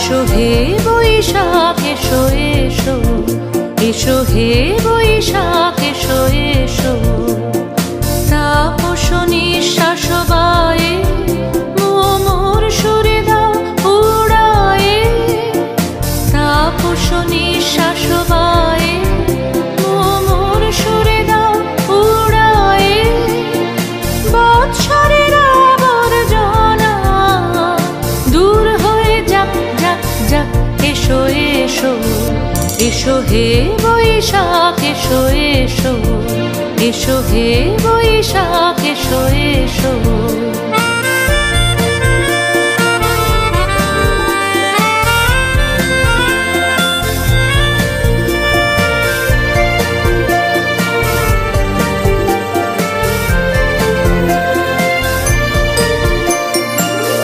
এসো হে বৈশাখ এসো এসো, এসো হে বৈশাখ এসো এসো। তাপস নিঃশ্বাস বায়ে মোর সুরে দাও উড়ায়ে, তাপস নিঃশ্বাস বায়ে মোর সুরে দাও উড়ায়ে। বৎসরের আবর্জনা দূর হয়ে যাক যাক যাক, এসো এসো, এসো হে বৈশাখ এসো এসো, এসো হে বৈশাখ এসো এসো।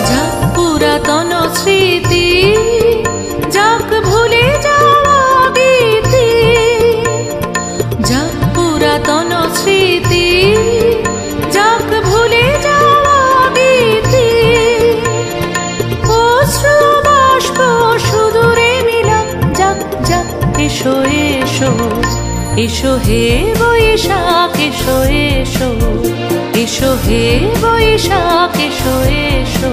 যাক পুরাতন স্মৃতি, যাক ভুলে যাওয়া গীতি, যাক পুরাতন স্মৃতি, যাক ভুলে যাওয়া গীতি। অশ্রু বাষ্প সুদূরে মিলাক যাক যাক, এসো এসো, এসো হে বৈশাখ এসো এসো, এসো হে বৈশাখ এসো এসো।